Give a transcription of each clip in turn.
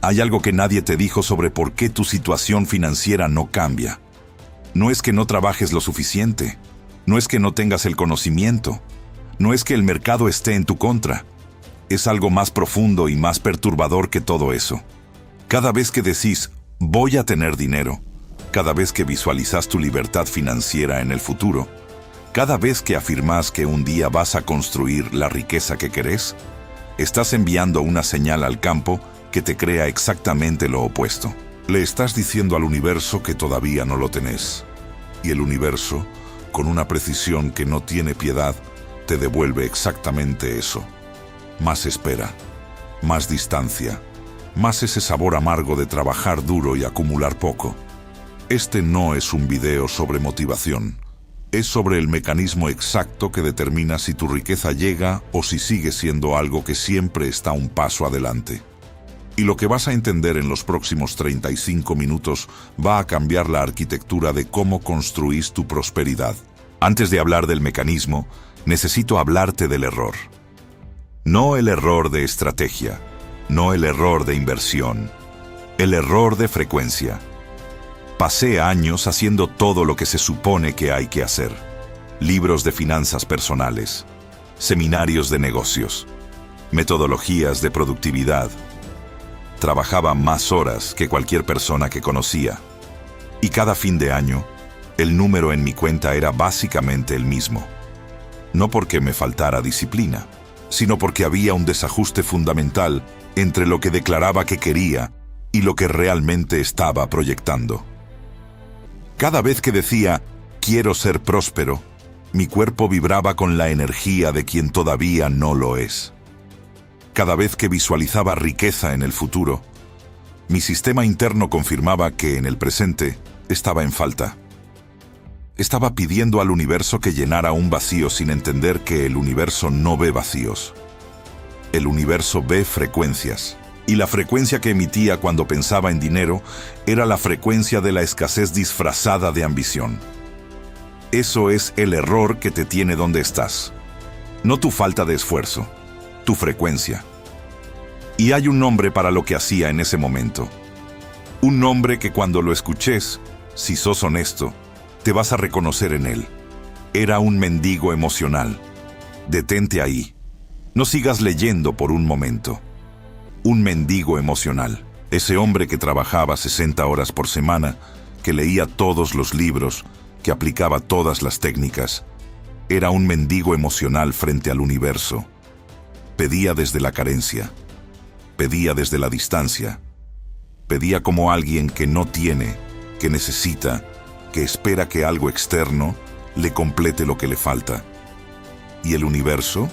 Hay algo que nadie te dijo sobre por qué tu situación financiera no cambia. No es que no trabajes lo suficiente. No es que no tengas el conocimiento. No es que el mercado esté en tu contra. Es algo más profundo y más perturbador que todo eso. Cada vez que decís, voy a tener dinero, cada vez que visualizas tu libertad financiera en el futuro, cada vez que afirmas que un día vas a construir la riqueza que querés, estás enviando una señal al campo que te crea exactamente lo opuesto. Le estás diciendo al universo que todavía no lo tenés. Y el universo, con una precisión que no tiene piedad, te devuelve exactamente eso. Más espera, más distancia, más ese sabor amargo de trabajar duro y acumular poco. Este no es un video sobre motivación. Es sobre el mecanismo exacto que determina si tu riqueza llega o si sigue siendo algo que siempre está un paso adelante. Y lo que vas a entender en los próximos 35 minutos va a cambiar la arquitectura de cómo construís tu prosperidad. Antes de hablar del mecanismo, necesito hablarte del error. No el error de estrategia, no el error de inversión, el error de frecuencia. Pasé años haciendo todo lo que se supone que hay que hacer. Libros de finanzas personales, seminarios de negocios, metodologías de productividad. Trabajaba más horas que cualquier persona que conocía. Y cada fin de año, el número en mi cuenta era básicamente el mismo. No porque me faltara disciplina, sino porque había un desajuste fundamental entre lo que declaraba que quería y lo que realmente estaba proyectando. Cada vez que decía, quiero ser próspero, mi cuerpo vibraba con la energía de quien todavía no lo es. Cada vez que visualizaba riqueza en el futuro, mi sistema interno confirmaba que en el presente estaba en falta. Estaba pidiendo al universo que llenara un vacío sin entender que el universo no ve vacíos. El universo ve frecuencias. Y la frecuencia que emitía cuando pensaba en dinero era la frecuencia de la escasez disfrazada de ambición. Eso es el error que te tiene donde estás. No tu falta de esfuerzo, tu frecuencia. Y hay un nombre para lo que hacía en ese momento. Un nombre que cuando lo escuches, si sos honesto, te vas a reconocer en él. Era un mendigo emocional. Detente ahí. No sigas leyendo por un momento. Un mendigo emocional. Ese hombre que trabajaba 60 horas por semana, que leía todos los libros, que aplicaba todas las técnicas. Era un mendigo emocional frente al universo. Pedía desde la carencia. Pedía desde la distancia. Pedía como alguien que no tiene, que necesita, que espera que algo externo le complete lo que le falta. Y el universo,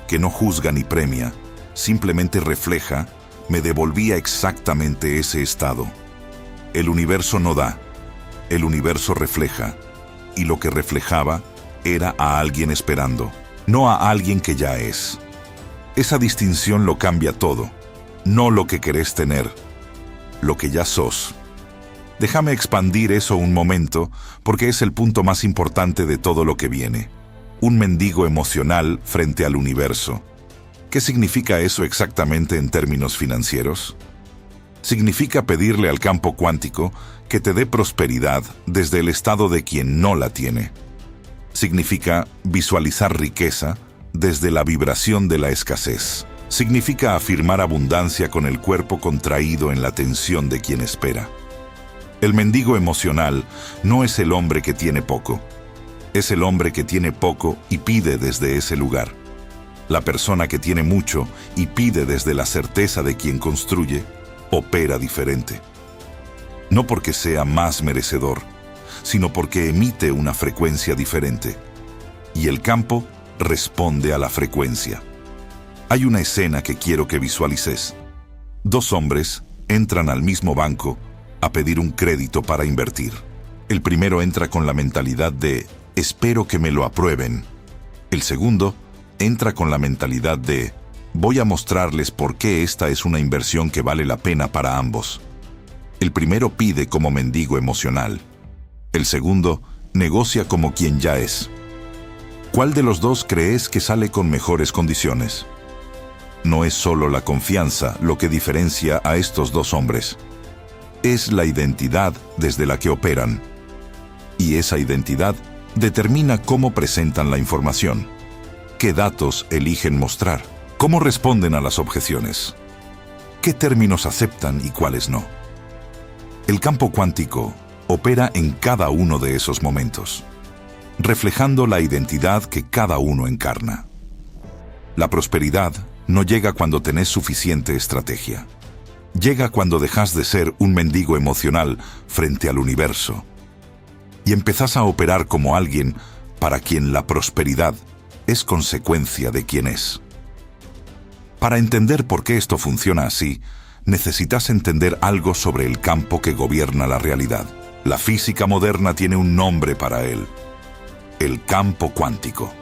que no juzga ni premia, simplemente refleja, me devolvía exactamente ese estado. El universo no da, el universo refleja, y lo que reflejaba era a alguien esperando, no a alguien que ya es. Esa distinción lo cambia todo, no lo que querés tener, lo que ya sos. Déjame expandir eso un momento, porque es el punto más importante de todo lo que viene. Un mendigo emocional frente al universo. ¿Qué significa eso exactamente en términos financieros? Significa pedirle al campo cuántico que te dé prosperidad desde el estado de quien no la tiene. Significa visualizar riqueza desde la vibración de la escasez. Significa afirmar abundancia con el cuerpo contraído en la tensión de quien espera. El mendigo emocional no es el hombre que tiene poco. Es el hombre que tiene poco y pide desde ese lugar. La persona que tiene mucho y pide desde la certeza de quien construye, opera diferente. No porque sea más merecedor, sino porque emite una frecuencia diferente. Y el campo responde a la frecuencia. Hay una escena que quiero que visualices. Dos hombres entran al mismo banco a pedir un crédito para invertir. El primero entra con la mentalidad de espero que me lo aprueben. El segundo entra con la mentalidad de voy a mostrarles por qué esta es una inversión que vale la pena para ambos. El primero pide como mendigo emocional. El segundo negocia como quien ya es. ¿Cuál de los dos crees que sale con mejores condiciones? no es solo la confianza lo que diferencia a estos dos hombres. Es la identidad desde la que operan. Y esa identidad determina cómo presentan la información, qué datos eligen mostrar, cómo responden a las objeciones, qué términos aceptan y cuáles no. El campo cuántico opera en cada uno de esos momentos, reflejando la identidad que cada uno encarna. La prosperidad no llega cuando tenés suficiente estrategia. Llega cuando dejas de ser un mendigo emocional frente al universo y empezás a operar como alguien para quien la prosperidad es consecuencia de quien es. Para entender por qué esto funciona así, necesitas entender algo sobre el campo que gobierna la realidad. La física moderna tiene un nombre para él: el campo cuántico.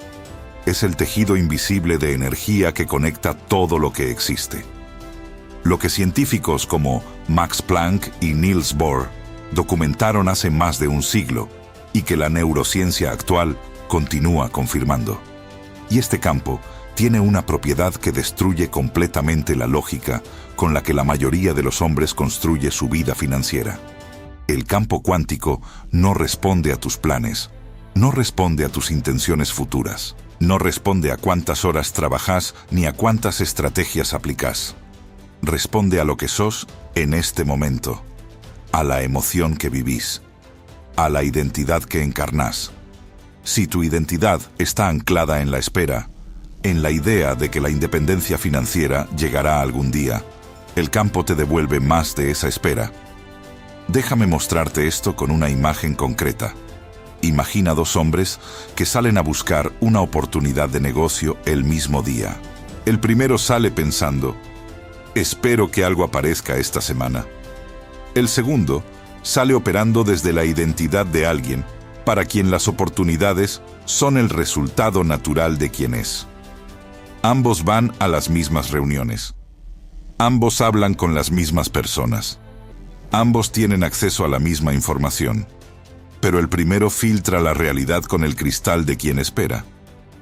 Es el tejido invisible de energía que conecta todo lo que existe. Lo que científicos como Max Planck y Niels Bohr documentaron hace más de un siglo y que la neurociencia actual continúa confirmando. Y este campo tiene una propiedad que destruye completamente la lógica con la que la mayoría de los hombres construye su vida financiera. El campo cuántico no responde a tus planes, no responde a tus intenciones futuras, no responde a cuántas horas trabajas ni a cuántas estrategias aplicas. Responde a lo que sos en este momento, a la emoción que vivís, a la identidad que encarnás. Si tu identidad está anclada en la espera, en la idea de que la independencia financiera llegará algún día, el campo te devuelve más de esa espera. Déjame mostrarte esto con una imagen concreta. Imagina dos hombres que salen a buscar una oportunidad de negocio el mismo día. El primero sale pensando: espero que algo aparezca esta semana. El segundo sale operando desde la identidad de alguien para quien las oportunidades son el resultado natural de quien es. Ambos van a las mismas reuniones. Ambos hablan con las mismas personas. Ambos tienen acceso a la misma información. Pero el primero filtra la realidad con el cristal de quien espera.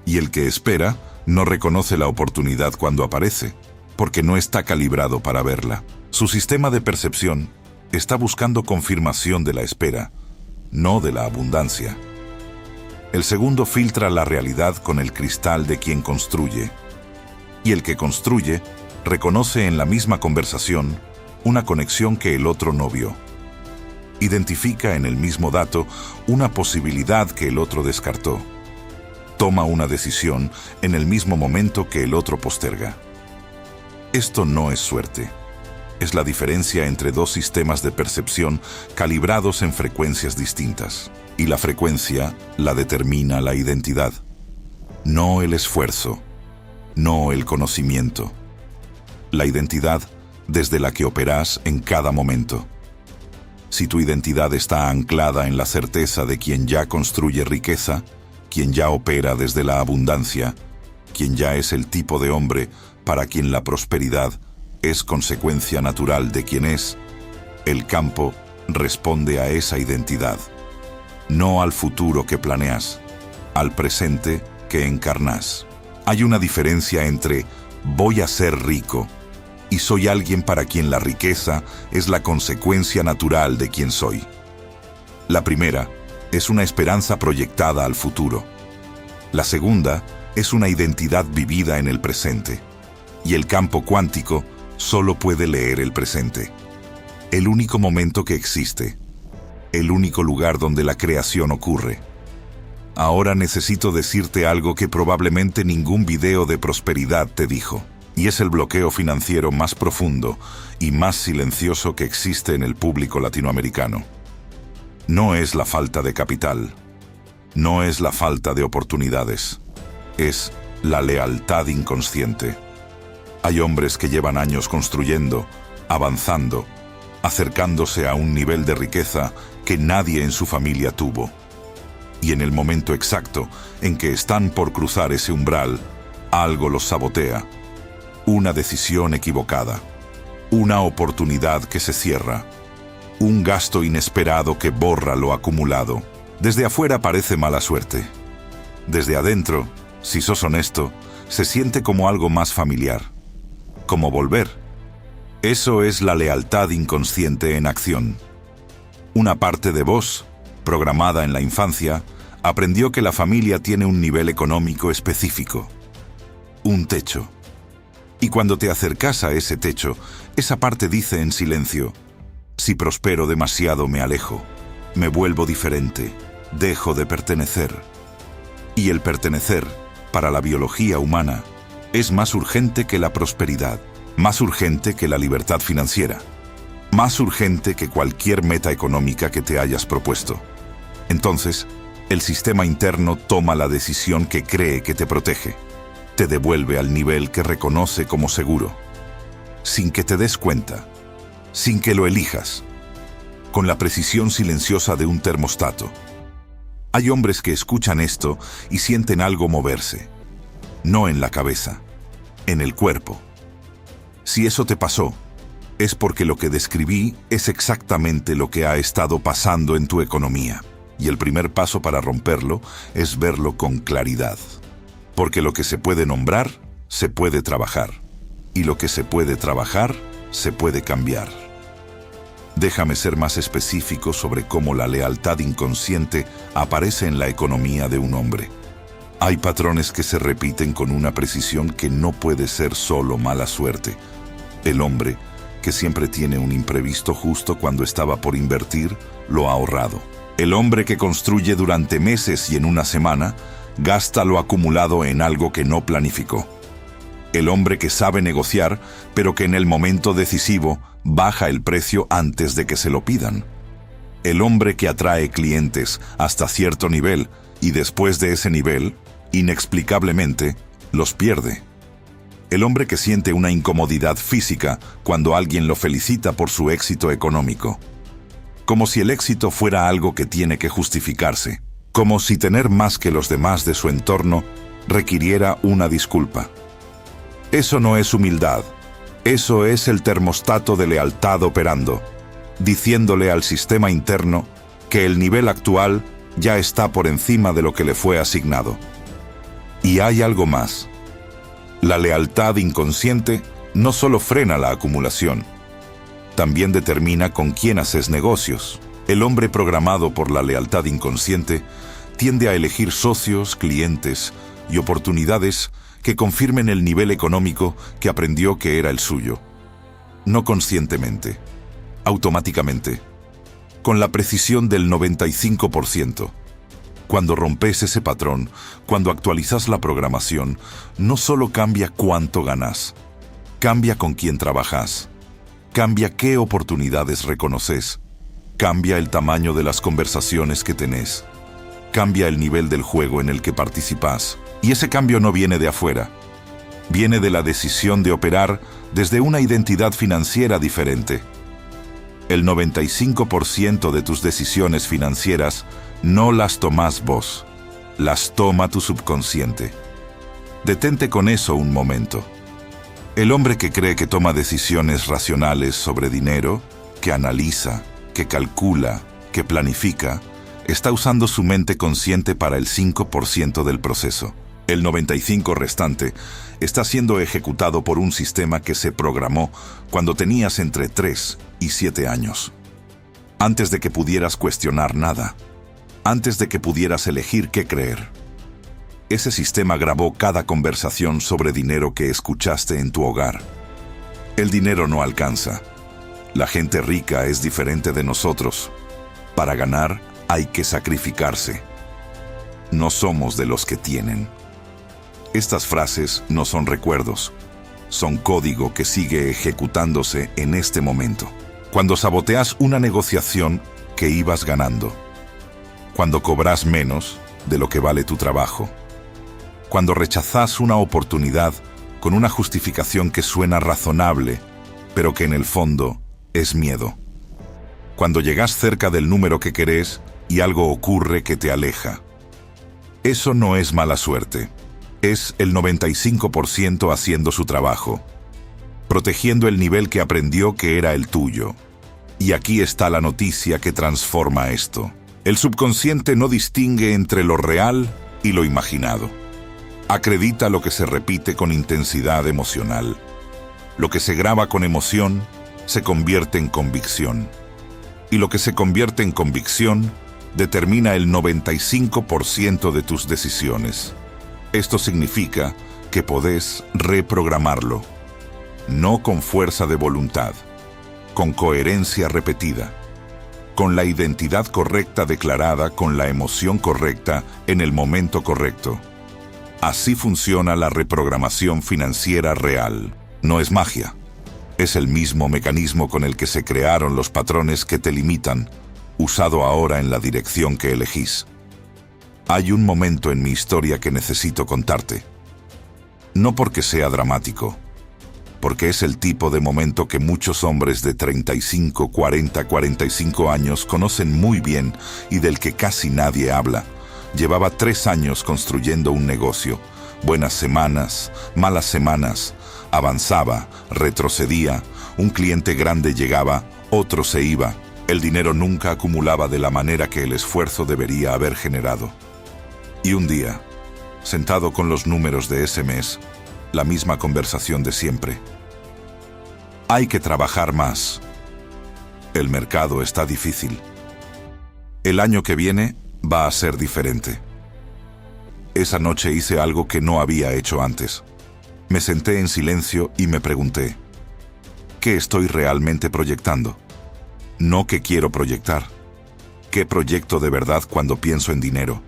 Y el que espera no reconoce la oportunidad cuando aparece, porque no está calibrado para verla. Su sistema de percepción está buscando confirmación de la espera, no de la abundancia. El segundo filtra la realidad con el cristal de quien construye. Y el que construye reconoce en la misma conversación una conexión que el otro no vio. Identifica en el mismo dato una posibilidad que el otro descartó. Toma una decisión en el mismo momento que el otro posterga. Esto no es suerte. Es la diferencia entre dos sistemas de percepción calibrados en frecuencias distintas. Y la frecuencia la determina la identidad. No el esfuerzo, no el conocimiento. La identidad desde la que operás en cada momento. Si tu identidad está anclada en la certeza de quien ya construye riqueza, quien ya opera desde la abundancia, quien ya es el tipo de hombre para quien la prosperidad es consecuencia natural de quien es, el campo responde a esa identidad, no al futuro que planeas, al presente que encarnas. Hay una diferencia entre voy a ser rico y soy alguien para quien la riqueza es la consecuencia natural de quien soy. La primera es una esperanza proyectada al futuro. La segunda es una identidad vivida en el presente. Y el campo cuántico solo puede leer el presente. El único momento que existe. El único lugar donde la creación ocurre. Ahora necesito decirte algo que probablemente ningún video de prosperidad te dijo. Y es el bloqueo financiero más profundo y más silencioso que existe en el público latinoamericano. No es la falta de capital. No es la falta de oportunidades. Es la lealtad inconsciente. Hay hombres que llevan años construyendo, avanzando, acercándose a un nivel de riqueza que nadie en su familia tuvo. Y en el momento exacto en que están por cruzar ese umbral, algo los sabotea. Una decisión equivocada, una oportunidad que se cierra, un gasto inesperado que borra lo acumulado. Desde afuera parece mala suerte. Desde adentro, si sos honesto, se siente como algo más familiar. cómo volver. Eso es la lealtad inconsciente en acción. Una parte de vos, programada en la infancia, aprendió que la familia tiene un nivel económico específico, un techo. Y cuando te acercas a ese techo, esa parte dice en silencio: si prospero demasiado me alejo, me vuelvo diferente, dejo de pertenecer. Y el pertenecer, para la biología humana, es más urgente que la prosperidad, más urgente que la libertad financiera, más urgente que cualquier meta económica que te hayas propuesto. Entonces, el sistema interno toma la decisión que cree que te protege. Te devuelve al nivel que reconoce como seguro, sin que te des cuenta, sin que lo elijas, con la precisión silenciosa de un termostato. Hay hombres que escuchan esto y sienten algo moverse, no en la cabeza, en el cuerpo. Si eso te pasó, es porque lo que describí es exactamente lo que ha estado pasando en tu economía. Y el primer paso para romperlo es verlo con claridad. Porque lo que se puede nombrar, se puede trabajar. Y lo que se puede trabajar, se puede cambiar. Déjame ser más específico sobre cómo la lealtad inconsciente aparece en la economía de un hombre. Hay patrones que se repiten con una precisión que no puede ser solo mala suerte. El hombre, que siempre tiene un imprevisto justo cuando estaba por invertir, lo ha ahorrado. El hombre que construye durante meses y en una semana, gasta lo acumulado en algo que no planificó. El hombre que sabe negociar, pero que en el momento decisivo baja el precio antes de que se lo pidan. El hombre que atrae clientes hasta cierto nivel y después de ese nivel, inexplicablemente, los pierde. El hombre que siente una incomodidad física cuando alguien lo felicita por su éxito económico. Como si el éxito fuera algo que tiene que justificarse. Como si tener más que los demás de su entorno requiriera una disculpa. Eso no es humildad. Eso es el termostato de lealtad operando, diciéndole al sistema interno que el nivel actual ya está por encima de lo que le fue asignado. Y hay algo más. La lealtad inconsciente no solo frena la acumulación, también determina con quién haces negocios. El hombre programado por la lealtad inconsciente tiende a elegir socios, clientes y oportunidades que confirmen el nivel económico que aprendió que era el suyo. No conscientemente, automáticamente, con la precisión del 95%. Cuando rompes ese patrón, cuando actualizas la programación, no solo cambia cuánto ganas, cambia con quién trabajas, cambia qué oportunidades reconoces, cambia el tamaño de las conversaciones que tenés, cambia el nivel del juego en el que participás. Y ese cambio no viene de afuera, viene de la decisión de operar desde una identidad financiera diferente. El 95% de tus decisiones financieras no las tomás vos, las toma tu subconsciente. Detente con eso un momento. El hombre que cree que toma decisiones racionales sobre dinero, que analiza, que calcula, que planifica, está usando su mente consciente para el 5% del proceso. El 95% restante está siendo ejecutado por un sistema que se programó cuando tenías entre 3 y 7 años. Antes de que pudieras cuestionar nada, antes de que pudieras elegir qué creer. Ese sistema grabó cada conversación sobre dinero que escuchaste en tu hogar. El dinero no alcanza. La gente rica es diferente de nosotros. Para ganar hay que sacrificarse. No somos de los que tienen. Estas frases no son recuerdos, son código que sigue ejecutándose en este momento. Cuando saboteas una negociación que ibas ganando, cuando cobras menos de lo que vale tu trabajo, cuando rechazas una oportunidad con una justificación que suena razonable, pero que en el fondo es miedo. Cuando llegas cerca del número que querés y algo ocurre que te aleja. Eso no es mala suerte. Es el 95% haciendo su trabajo, protegiendo el nivel que aprendió que era el tuyo. Y aquí está la noticia que transforma esto. El subconsciente no distingue entre lo real y lo imaginado. Acredita lo que se repite con intensidad emocional. Lo que se graba con emoción se convierte en convicción. Y lo que se convierte en convicción determina el 95% de tus decisiones. Esto significa que podés reprogramarlo, no con fuerza de voluntad, con coherencia repetida, con la identidad correcta declarada, con la emoción correcta en el momento correcto. Así funciona la reprogramación financiera real. No es magia. Es el mismo mecanismo con el que se crearon los patrones que te limitan, usado ahora en la dirección que elegís. Hay un momento en mi historia que necesito contarte. No porque sea dramático, porque es el tipo de momento que muchos hombres de 35, 40, 45 años conocen muy bien y del que casi nadie habla. Llevaba 3 años construyendo un negocio. Buenas semanas, malas semanas. Avanzaba, retrocedía. Un cliente grande llegaba, otro se iba. El dinero nunca acumulaba de la manera que el esfuerzo debería haber generado. Y un día, sentado con los números de ese mes, la misma conversación de siempre. Hay que trabajar más. El mercado está difícil. El año que viene va a ser diferente. Esa noche hice algo que no había hecho antes. Me senté en silencio y me pregunté, ¿qué estoy realmente proyectando? No qué quiero proyectar. ¿Qué proyecto de verdad cuando pienso en dinero?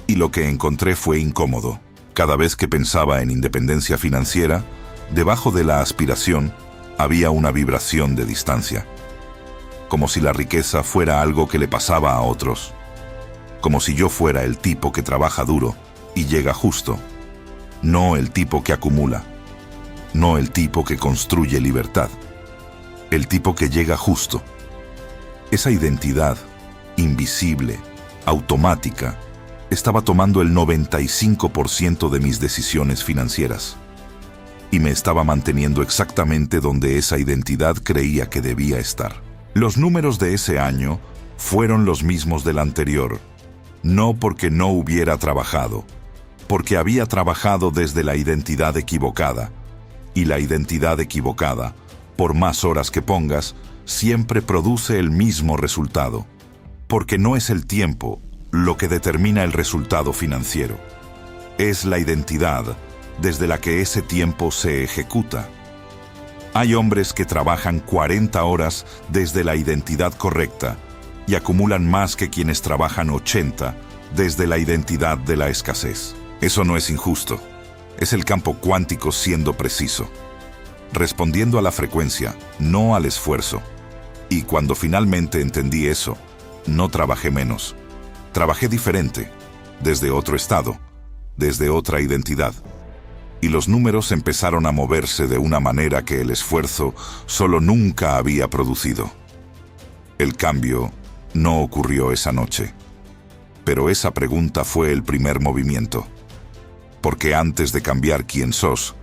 Y lo que encontré fue incómodo. Cada vez que pensaba en independencia financiera, debajo de la aspiración había una vibración de distancia. Como si la riqueza fuera algo que le pasaba a otros. Como si yo fuera el tipo que trabaja duro y llega justo. No el tipo que acumula. No el tipo que construye libertad. El tipo que llega justo. Esa identidad, invisible, automática, estaba tomando el 95% de mis decisiones financieras. Y me estaba manteniendo exactamente donde esa identidad creía que debía estar. Los números de ese año fueron los mismos del anterior. No porque no hubiera trabajado, porque había trabajado desde la identidad equivocada. Y la identidad equivocada, por más horas que pongas, siempre produce el mismo resultado. Porque no es el tiempo lo que determina el resultado financiero. Es la identidad desde la que ese tiempo se ejecuta. Hay hombres que trabajan 40 horas desde la identidad correcta y acumulan más que quienes trabajan 80 desde la identidad de la escasez. Eso no es injusto. Es el campo cuántico siendo preciso. Respondiendo a la frecuencia, no al esfuerzo. Y cuando finalmente entendí eso, no trabajé menos. Trabajé diferente, desde otro estado, desde otra identidad. Y los números empezaron a moverse de una manera que el esfuerzo solo nunca había producido. El cambio no ocurrió esa noche. Pero esa pregunta fue el primer movimiento. Porque antes de cambiar quién sos,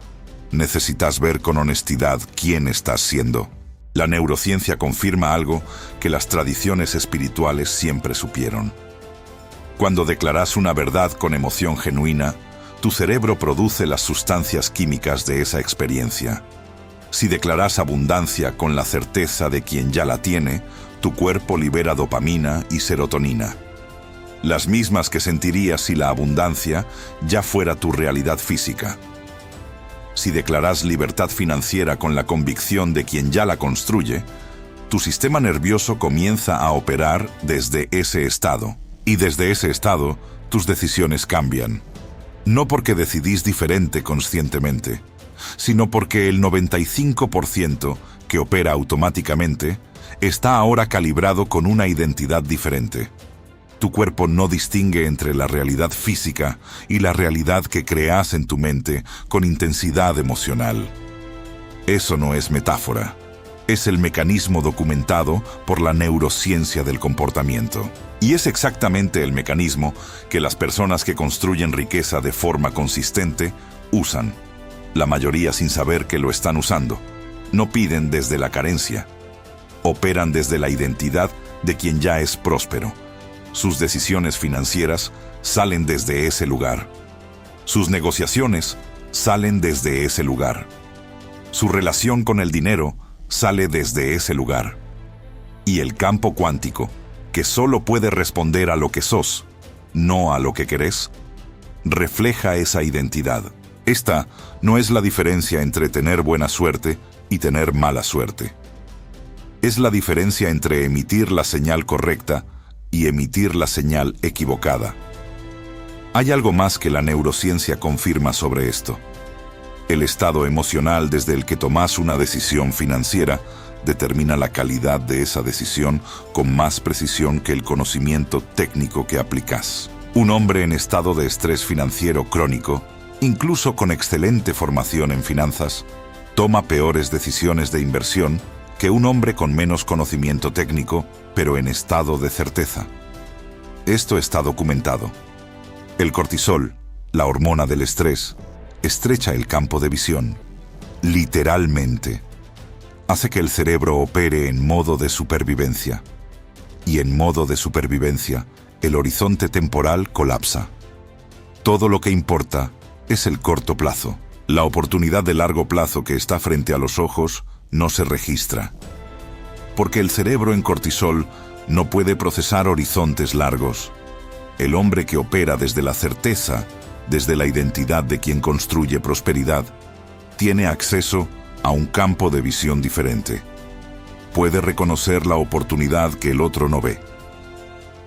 necesitas ver con honestidad quién estás siendo. La neurociencia confirma algo que las tradiciones espirituales siempre supieron. Cuando declaras una verdad con emoción genuina, tu cerebro produce las sustancias químicas de esa experiencia. Si declaras abundancia con la certeza de quien ya la tiene, tu cuerpo libera dopamina y serotonina. Las mismas que sentirías si la abundancia ya fuera tu realidad física. Si declaras libertad financiera con la convicción de quien ya la construye, tu sistema nervioso comienza a operar desde ese estado. Y desde ese estado, tus decisiones cambian. No porque decidís diferente conscientemente, sino porque el 95% que opera automáticamente está ahora calibrado con una identidad diferente. Tu cuerpo no distingue entre la realidad física y la realidad que creas en tu mente con intensidad emocional. Eso no es metáfora. Es el mecanismo documentado por la neurociencia del comportamiento. Y es exactamente el mecanismo que las personas que construyen riqueza de forma consistente usan, la mayoría sin saber que lo están usando. No piden desde la carencia. Operan desde la identidad de quien ya es próspero. Sus decisiones financieras salen desde ese lugar. Sus negociaciones salen desde ese lugar. Su relación con el dinero sale desde ese lugar. Y el campo cuántico, que solo puede responder a lo que sos, no a lo que querés, refleja esa identidad. Esta no es la diferencia entre tener buena suerte y tener mala suerte. Es la diferencia entre emitir la señal correcta y emitir la señal equivocada. Hay algo más que la neurociencia confirma sobre esto. El estado emocional desde el que tomás una decisión financiera determina la calidad de esa decisión con más precisión que el conocimiento técnico que aplicás. Un hombre en estado de estrés financiero crónico, incluso con excelente formación en finanzas, toma peores decisiones de inversión que un hombre con menos conocimiento técnico, pero en estado de certeza. Esto está documentado. El cortisol, la hormona del estrés, estrecha el campo de visión. Literalmente. Hace que el cerebro opere en modo de supervivencia. Y en modo de supervivencia, el horizonte temporal colapsa. Todo lo que importa es el corto plazo. La oportunidad de largo plazo que está frente a los ojos no se registra. Porque el cerebro en cortisol no puede procesar horizontes largos. El hombre que opera desde la certeza, desde la identidad de quien construye prosperidad, tiene acceso a un campo de visión diferente. Puede reconocer la oportunidad que el otro no ve.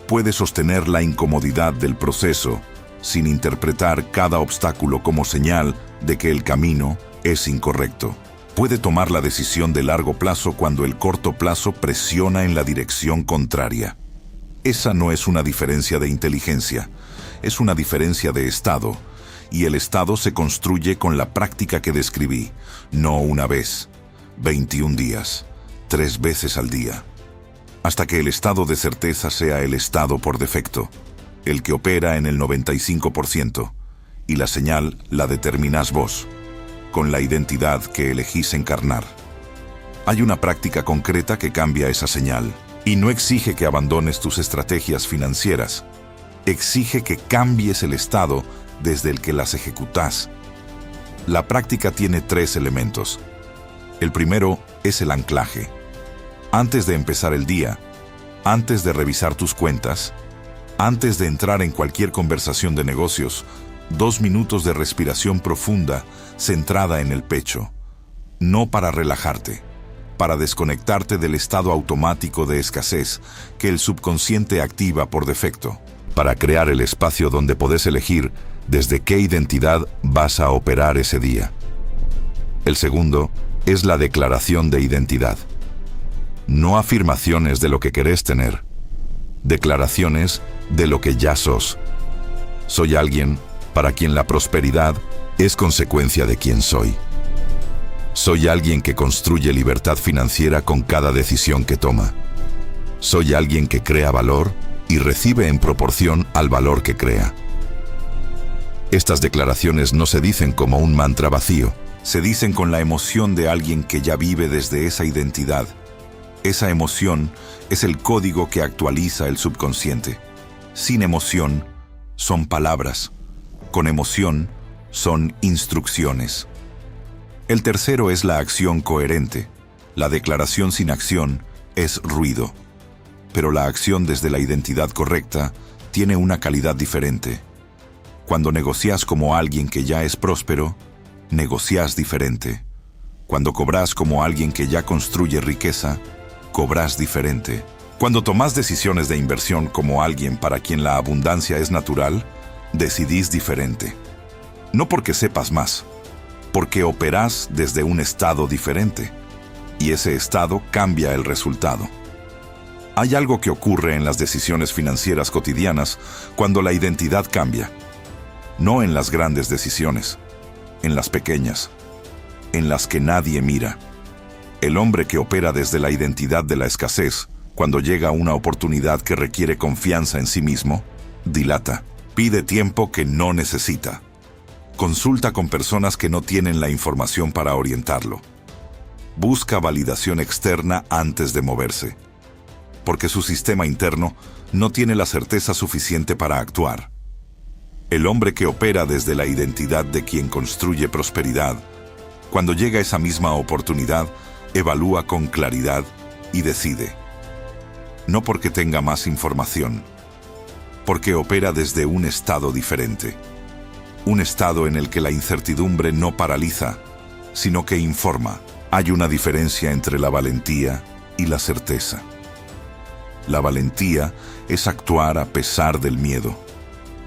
Puede sostener la incomodidad del proceso sin interpretar cada obstáculo como señal de que el camino es incorrecto. Puede tomar la decisión de largo plazo cuando el corto plazo presiona en la dirección contraria. Esa no es una diferencia de inteligencia, es una diferencia de estado, y el estado se construye con la práctica que describí, no una vez, 21 días, 3 veces al día, hasta que el estado de certeza sea el estado por defecto, el que opera en el 95%, y la señal la determinás vos, con la identidad que elegís encarnar. Hay una práctica concreta que cambia esa señal, y no exige que abandones tus estrategias financieras, exige que cambies el estado desde el que las ejecutás. La práctica tiene 3 elementos. El primero es el anclaje. Antes de empezar el día, antes de revisar tus cuentas, antes de entrar en cualquier conversación de negocios, 2 minutos de respiración profunda, centrada en el pecho. No para relajarte, para desconectarte del estado automático de escasez que el subconsciente activa por defecto, para crear el espacio donde podés elegir desde qué identidad vas a operar ese día. El segundo es la declaración de identidad. No afirmaciones de lo que querés tener, declaraciones de lo que ya sos. Soy alguien para quien la prosperidad es consecuencia de quién soy. Soy alguien que construye libertad financiera con cada decisión que toma. Soy alguien que crea valor y recibe en proporción al valor que crea. Estas declaraciones no se dicen como un mantra vacío, se dicen con la emoción de alguien que ya vive desde esa identidad. Esa emoción es el código que actualiza el subconsciente. Sin emoción, son palabras. Con emoción, son instrucciones. El tercero es la acción coherente. La declaración sin acción es ruido. Pero la acción desde la identidad correcta tiene una calidad diferente. Cuando negocias como alguien que ya es próspero, negocias diferente. Cuando cobras como alguien que ya construye riqueza, cobras diferente. Cuando tomas decisiones de inversión como alguien para quien la abundancia es natural, decidís diferente. No porque sepas más, porque operás desde un estado diferente, y ese estado cambia el resultado. Hay algo que ocurre en las decisiones financieras cotidianas cuando la identidad cambia. No en las grandes decisiones, en las pequeñas, en las que nadie mira. El hombre que opera desde la identidad de la escasez, cuando llega una oportunidad que requiere confianza en sí mismo, dilata, pide tiempo que no necesita. Consulta con personas que no tienen la información para orientarlo. Busca validación externa antes de moverse, porque su sistema interno no tiene la certeza suficiente para actuar. El hombre que opera desde la identidad de quien construye prosperidad Cuando llega esa misma oportunidad, evalúa con claridad y decide. No porque tenga más información, porque opera desde un estado diferente. Un estado en el que la incertidumbre no paraliza, sino que informa. Hay una diferencia entre la valentía y la certeza. La valentía es actuar a pesar del miedo.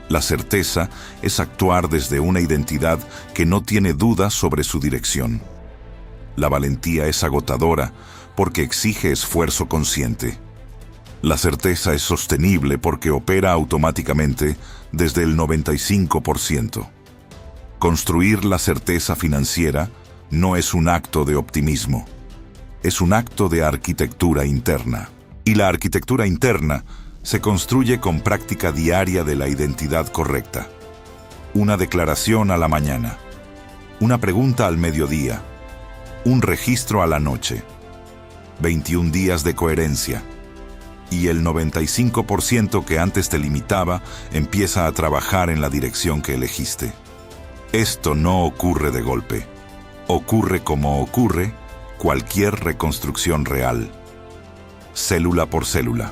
La certeza es actuar desde una identidad que no tiene dudas sobre su dirección. La valentía es agotadora porque exige esfuerzo consciente. La certeza es sostenible porque opera automáticamente desde el 95%. Construir la certeza financiera no es un acto de optimismo, es un acto de arquitectura interna. Y la arquitectura interna se construye con práctica diaria de la identidad correcta. Una declaración a la mañana, una pregunta al mediodía, un registro a la noche, 21 días de coherencia, y el 95% que antes te limitaba empieza a trabajar en la dirección que elegiste. Esto no ocurre de golpe. Ocurre como ocurre cualquier reconstrucción real. Célula por célula.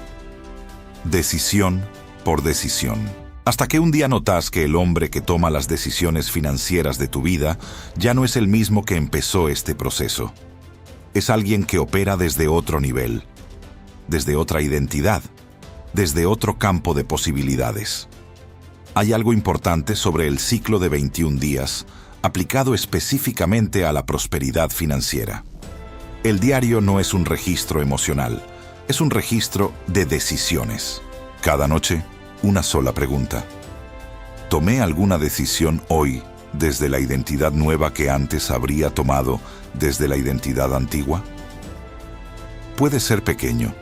Decisión por decisión. Hasta que un día notas que el hombre que toma las decisiones financieras de tu vida ya no es el mismo que empezó este proceso. Es alguien que opera desde otro nivel, desde otra identidad, desde otro campo de posibilidades. Hay algo importante sobre el ciclo de 21 días, aplicado específicamente a la prosperidad financiera. El diario no es un registro emocional, es un registro de decisiones. Cada noche, una sola pregunta. ¿Tomé alguna decisión hoy desde la identidad nueva que antes habría tomado desde la identidad antigua? Puede ser pequeño.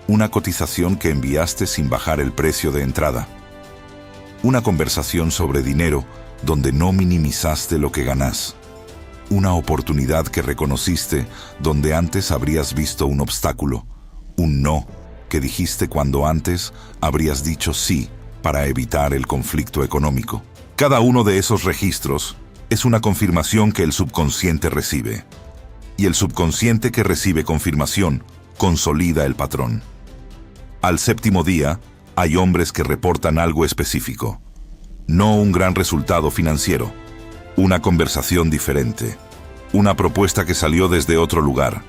Una cotización que enviaste sin bajar el precio de entrada. Una conversación sobre dinero donde no minimizaste lo que ganás. Una oportunidad que reconociste donde antes habrías visto un obstáculo. Un no que dijiste cuando antes habrías dicho sí para evitar el conflicto económico. Cada uno de esos registros es una confirmación que el subconsciente recibe. Y el subconsciente que recibe confirmación consolida el patrón. Al séptimo día, hay hombres que reportan algo específico. No un gran resultado financiero, una conversación diferente, una propuesta que salió desde otro lugar,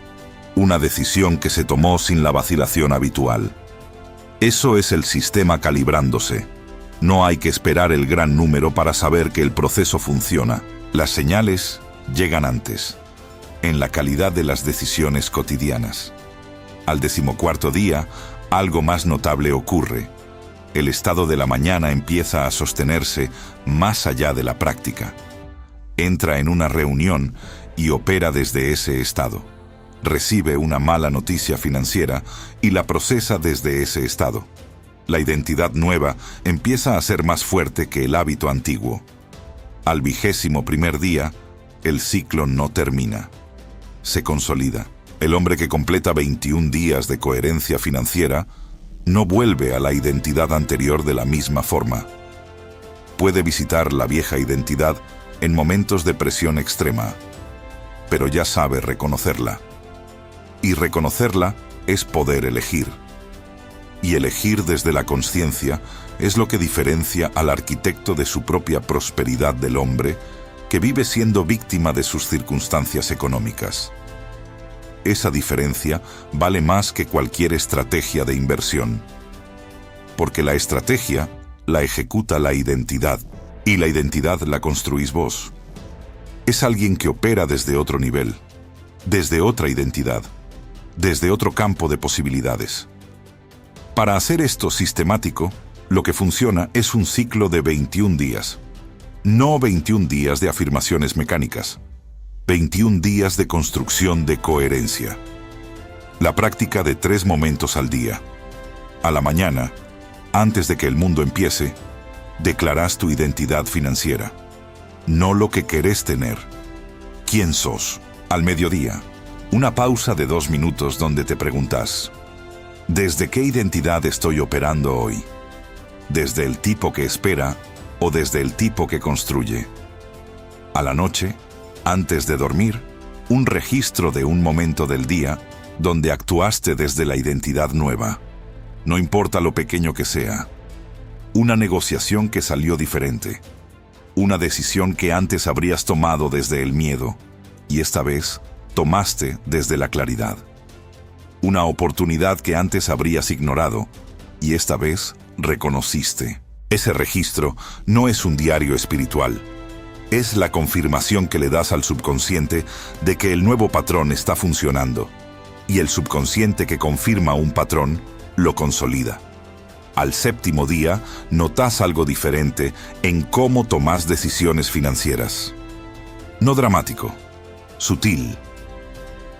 una decisión que se tomó sin la vacilación habitual. Eso es el sistema calibrándose. No hay que esperar el gran número para saber que el proceso funciona. Las señales llegan antes, en la calidad de las decisiones cotidianas. Al 14º día, algo más notable ocurre. El estado de la mañana empieza a sostenerse más allá de la práctica. Entra en una reunión y opera desde ese estado. Recibe una mala noticia financiera y la procesa desde ese estado. La identidad nueva empieza a ser más fuerte que el hábito antiguo. Al 21º día, el ciclo no termina. Se consolida. El hombre que completa 21 días de coherencia financiera no vuelve a la identidad anterior de la misma forma. Puede visitar la vieja identidad en momentos de presión extrema, pero ya sabe reconocerla. Y reconocerla es poder elegir. Y elegir desde la conciencia es lo que diferencia al arquitecto de su propia prosperidad del hombre que vive siendo víctima de sus circunstancias económicas. Esa diferencia vale más que cualquier estrategia de inversión. Porque la estrategia la ejecuta la identidad, y la identidad la construís vos. Es alguien que opera desde otro nivel, desde otra identidad, desde otro campo de posibilidades. Para hacer esto sistemático, lo que funciona es un ciclo de 21 días. No 21 días de afirmaciones mecánicas. 21 días de construcción de coherencia. La práctica de 3 momentos al día. A la mañana, antes de que el mundo empiece, declarás tu identidad financiera. No lo que querés tener. ¿Quién sos? Al mediodía, una pausa de 2 minutos donde te preguntas: ¿desde qué identidad estoy operando hoy? ¿Desde el tipo que espera o desde el tipo que construye? A la noche, Antes de dormir, un registro de un momento del día donde actuaste desde la identidad nueva. No importa lo pequeño que sea. Una negociación que salió diferente. Una decisión que antes habrías tomado desde el miedo y esta vez tomaste desde la claridad. Una oportunidad que antes habrías ignorado y esta vez reconociste. Ese registro no es un diario espiritual. Es la confirmación que le das al subconsciente de que el nuevo patrón está funcionando. Y el subconsciente que confirma un patrón lo consolida. Al séptimo día, notas algo diferente en cómo tomas decisiones financieras. No dramático, sutil.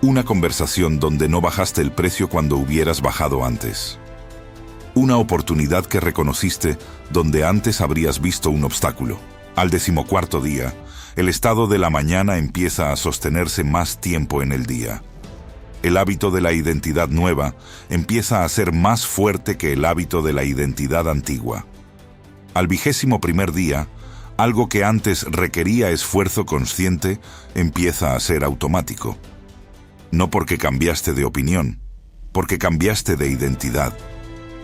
Una conversación donde no bajaste el precio cuando hubieras bajado antes. Una oportunidad que reconociste donde antes habrías visto un obstáculo. Al 14º día, el estado de la mañana empieza a sostenerse más tiempo en el día. El hábito de la identidad nueva empieza a ser más fuerte que el hábito de la identidad antigua. Al 21º día, algo que antes requería esfuerzo consciente empieza a ser automático. No porque cambiaste de opinión, porque cambiaste de identidad.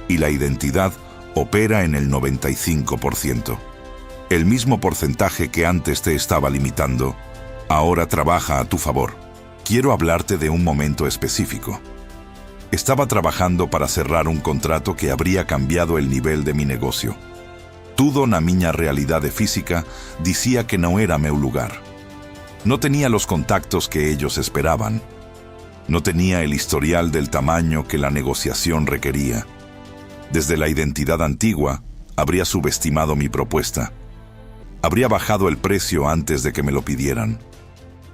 Y la identidad opera en el 95%. El mismo porcentaje que antes te estaba limitando, ahora trabaja a tu favor. Quiero hablarte de un momento específico. Estaba trabajando para cerrar un contrato que habría cambiado el nivel de mi negocio. Tudo na miña realidade física dicía que no era meu lugar. No tenía los contactos que ellos esperaban. No tenía el historial del tamaño que la negociación requería. Desde la identidad antigua, habría subestimado mi propuesta. Habría bajado el precio antes de que me lo pidieran.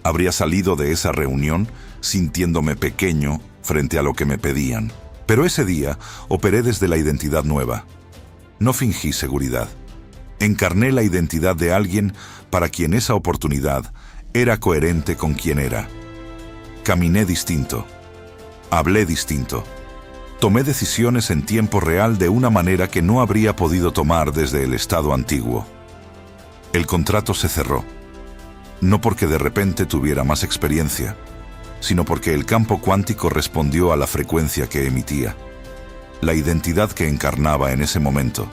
Habría salido de esa reunión sintiéndome pequeño frente a lo que me pedían. Pero ese día operé desde la identidad nueva. No fingí seguridad. Encarné la identidad de alguien para quien esa oportunidad era coherente con quien era. Caminé distinto. Hablé distinto. Tomé decisiones en tiempo real de una manera que no habría podido tomar desde el estado antiguo. El contrato se cerró. No porque de repente tuviera más experiencia, sino porque el campo cuántico respondió a la frecuencia que emitía, la identidad que encarnaba en ese momento.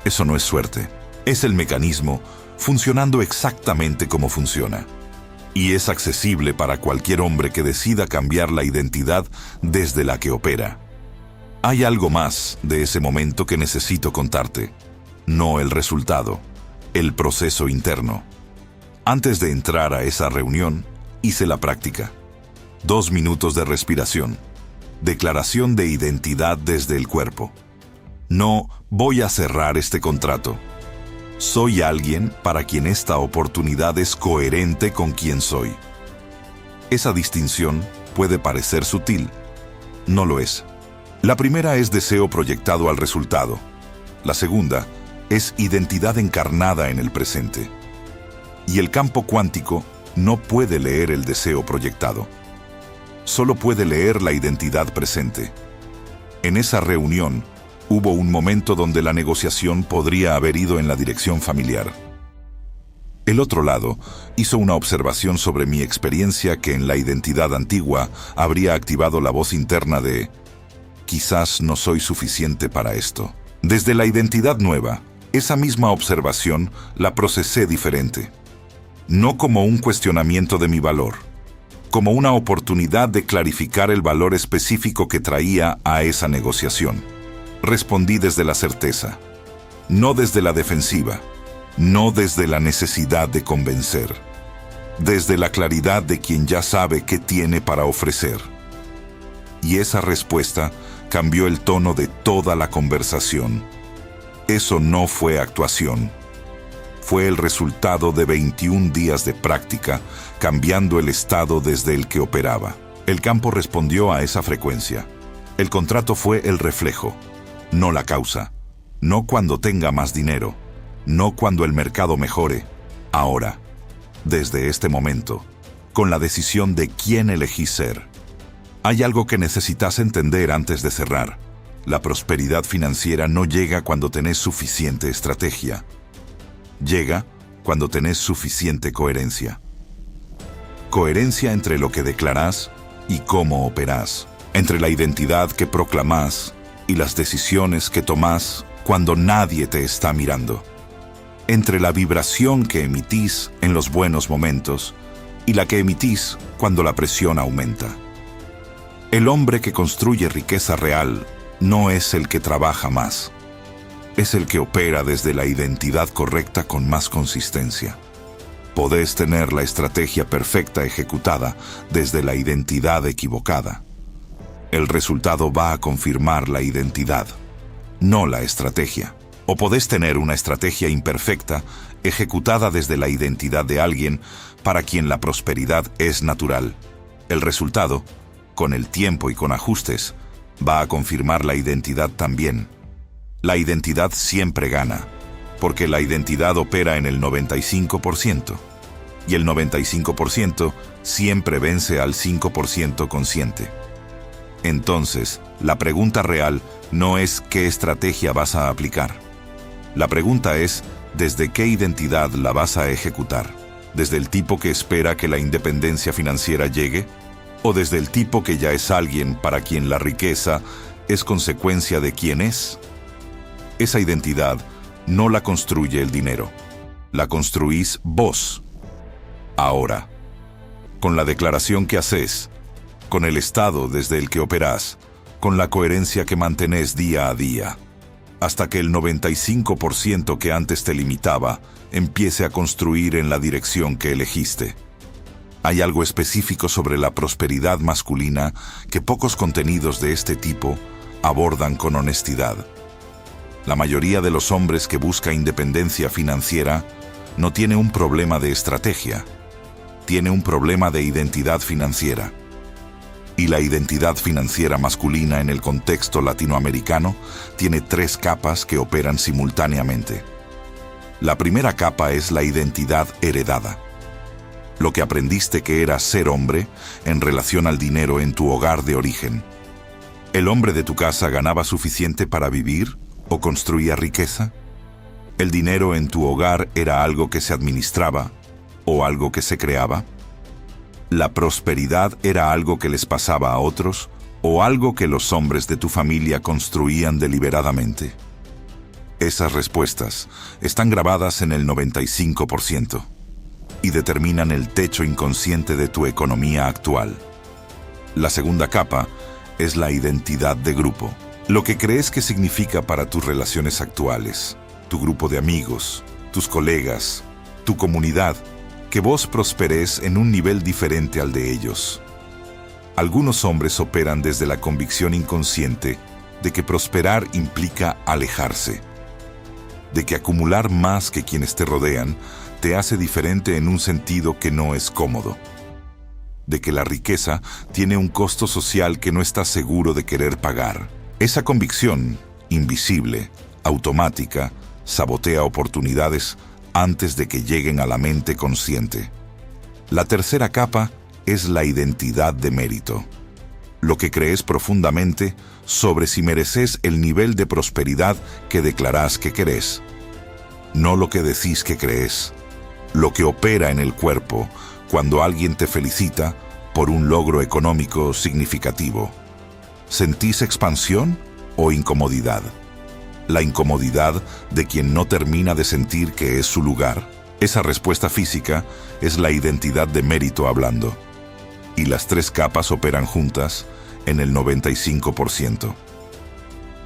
Eso no es suerte, es el mecanismo funcionando exactamente como funciona. Y es accesible para cualquier hombre que decida cambiar la identidad desde la que opera. Hay algo más de ese momento que necesito contarte, no el resultado, el proceso interno. Antes de entrar a esa reunión, hice la práctica. 2 minutos de respiración. Declaración de identidad desde el cuerpo. No voy a cerrar este contrato. Soy alguien para quien esta oportunidad es coherente con quien soy. Esa distinción puede parecer sutil. No lo es. La primera es deseo proyectado al resultado. La segunda es identidad encarnada en el presente. Y el campo cuántico no puede leer el deseo proyectado. Solo puede leer la identidad presente. En esa reunión, hubo un momento donde la negociación podría haber ido en la dirección familiar. El otro lado hizo una observación sobre mi experiencia que en la identidad antigua habría activado la voz interna de «Quizás no soy suficiente para esto». Desde la identidad nueva, esa misma observación la procesé diferente. No como un cuestionamiento de mi valor, como una oportunidad de clarificar el valor específico que traía a esa negociación. Respondí desde la certeza, no desde la defensiva, no desde la necesidad de convencer, desde la claridad de quien ya sabe qué tiene para ofrecer. Y esa respuesta cambió el tono de toda la conversación. Eso no fue actuación. Fue el resultado de 21 días de práctica, cambiando el estado desde el que operaba. El campo respondió a esa frecuencia. El contrato fue el reflejo, no la causa. No cuando tenga más dinero, no cuando el mercado mejore. Ahora, desde este momento, con la decisión de quién elegí ser. Hay algo que necesitas entender antes de cerrar. La prosperidad financiera no llega cuando tenés suficiente estrategia. Llega cuando tenés suficiente coherencia. Coherencia entre lo que declarás y cómo operás, entre la identidad que proclamás y las decisiones que tomás cuando nadie te está mirando, entre la vibración que emitís en los buenos momentos y la que emitís cuando la presión aumenta. El hombre que construye riqueza real no es el que trabaja más, es el que opera desde la identidad correcta con más consistencia. Podés tener la estrategia perfecta ejecutada desde la identidad equivocada. El resultado va a confirmar la identidad, no la estrategia. O podés tener una estrategia imperfecta ejecutada desde la identidad de alguien para quien la prosperidad es natural. El resultado, con el tiempo y con ajustes, va a confirmar la identidad también. La identidad siempre gana, porque la identidad opera en el 95%, y el 95% siempre vence al 5% consciente. Entonces, la pregunta real no es qué estrategia vas a aplicar. La pregunta es, ¿desde qué identidad la vas a ejecutar? ¿Desde el tipo que espera que la independencia financiera llegue? ¿O desde el tipo que ya es alguien para quien la riqueza es consecuencia de quién es? Esa identidad no la construye el dinero, la construís vos. Ahora, con la declaración que haces, con el estado desde el que operás, con la coherencia que mantenés día a día, hasta que el 95% que antes te limitaba empiece a construir en la dirección que elegiste. Hay algo específico sobre la prosperidad masculina que pocos contenidos de este tipo abordan con honestidad. La mayoría de los hombres que busca independencia financiera no tiene un problema de estrategia, tiene un problema de identidad financiera. Y la identidad financiera masculina en el contexto latinoamericano tiene 3 capas que operan simultáneamente. La primera capa es la identidad heredada. Lo que aprendiste que era ser hombre en relación al dinero en tu hogar de origen. ¿El hombre de tu casa ganaba suficiente para vivir o construía riqueza? ¿El dinero en tu hogar era algo que se administraba o algo que se creaba? ¿La prosperidad era algo que les pasaba a otros o algo que los hombres de tu familia construían deliberadamente? Esas respuestas están grabadas en el 95% y determinan el techo inconsciente de tu economía actual. La segunda capa es la identidad de grupo, lo que crees que significa para tus relaciones actuales, tu grupo de amigos, tus colegas, tu comunidad, que vos prosperes en un nivel diferente al de ellos. Algunos hombres operan desde la convicción inconsciente de que prosperar implica alejarse, de que acumular más que quienes te rodean te hace diferente en un sentido que no es cómodo, de que la riqueza tiene un costo social que no estás seguro de querer pagar. Esa convicción, invisible, automática, sabotea oportunidades antes de que lleguen a la mente consciente. La tercera capa es la identidad de mérito, lo que crees profundamente sobre si mereces el nivel de prosperidad que declarás que querés. No lo que decís que crees, lo que opera en el cuerpo cuando alguien te felicita por un logro económico significativo. ¿Sentís expansión o incomodidad? La incomodidad de quien no termina de sentir que es su lugar. Esa respuesta física es la identidad de mérito hablando. Y las 3 capas operan juntas en el 95%.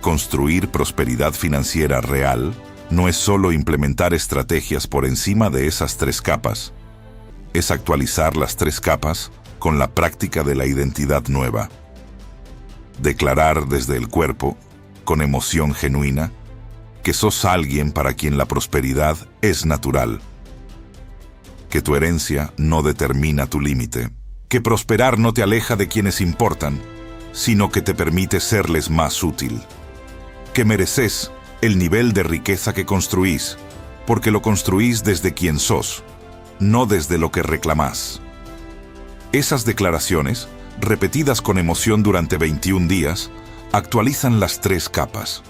Construir prosperidad financiera real no es solo implementar estrategias por encima de esas 3 capas. Es actualizar las 3 capas con la práctica de la identidad nueva. Declarar desde el cuerpo, con emoción genuina, que sos alguien para quien la prosperidad es natural. Que tu herencia no determina tu límite. Que prosperar no te aleja de quienes importan, sino que te permite serles más útil. Que mereces el nivel de riqueza que construís, porque lo construís desde quien sos, no desde lo que reclamás. Esas declaraciones, repetidas con emoción durante 21 días, actualizan las 3 capas.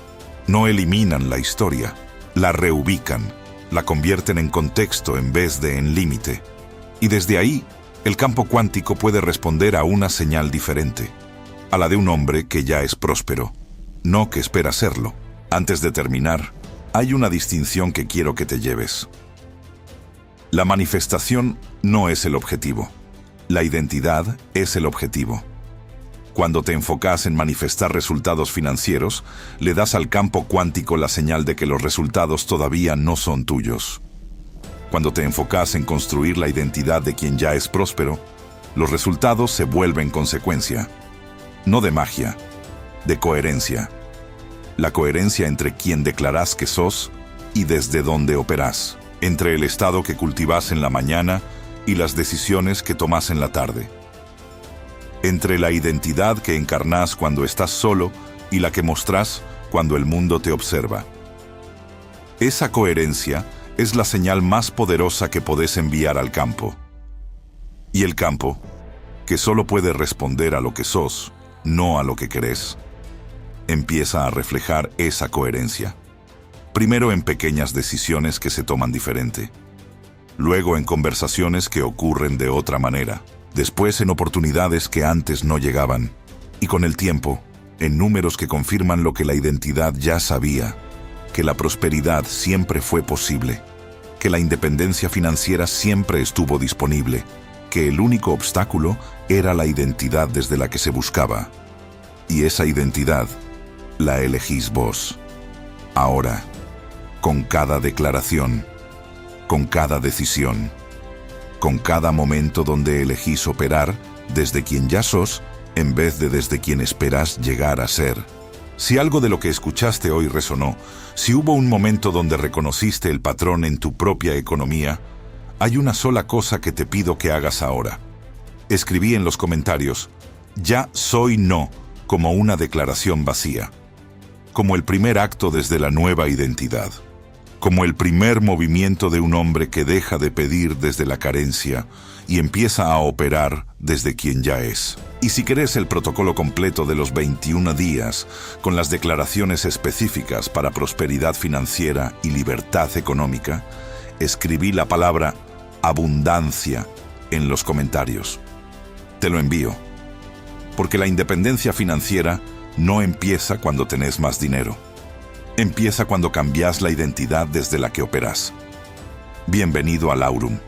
No eliminan la historia, la reubican, la convierten en contexto en vez de en límite. Y desde ahí, El campo cuántico puede responder a una señal diferente, a la de un hombre que ya es próspero, no que espera serlo. Antes de terminar, hay una distinción que quiero que te lleves. La manifestación no es el objetivo. La identidad es el objetivo. Cuando te enfocas en manifestar resultados financieros, le das al campo cuántico la señal de que los resultados todavía no son tuyos. Cuando te enfocas en construir la identidad de quien ya es próspero, los resultados se vuelven consecuencia. No de magia, de coherencia. La coherencia entre quien declarás que sos y desde dónde operás, entre el estado que cultivas en la mañana y las decisiones que tomas en la tarde, entre la identidad que encarnás cuando estás solo y la que mostrás cuando el mundo te observa. Esa coherencia es la señal más poderosa que podés enviar al campo. Y el campo, que solo puede responder a lo que sos, no a lo que querés, empieza a reflejar esa coherencia. Primero en pequeñas decisiones que se toman diferente. Luego en conversaciones que ocurren de otra manera. Después en oportunidades que antes no llegaban. Y con el tiempo, en números que confirman lo que la identidad ya sabía. Que la prosperidad siempre fue posible. Que la independencia financiera siempre estuvo disponible. Que el único obstáculo era la identidad desde la que se buscaba. Y esa identidad la elegís vos. Ahora, con cada declaración, con cada decisión, con cada momento donde elegís operar desde quien ya sos, en vez de desde quien esperás llegar a ser. Si algo de lo que escuchaste hoy resonó, si hubo un momento donde reconociste el patrón en tu propia economía, hay una sola cosa que te pido que hagas ahora. Escribí en los comentarios, ya soy no, como una declaración vacía. Como el primer acto desde la nueva identidad. Como el primer movimiento de un hombre que deja de pedir desde la carencia y empieza a operar desde quien ya es. Y si querés el protocolo completo de los 21 días, con las declaraciones específicas para prosperidad financiera y libertad económica, escribí la palabra abundancia en los comentarios. Te lo envío. Porque la independencia financiera no empieza cuando tenés más dinero. Empieza cuando cambias la identidad desde la que operás. Bienvenido al Aurum.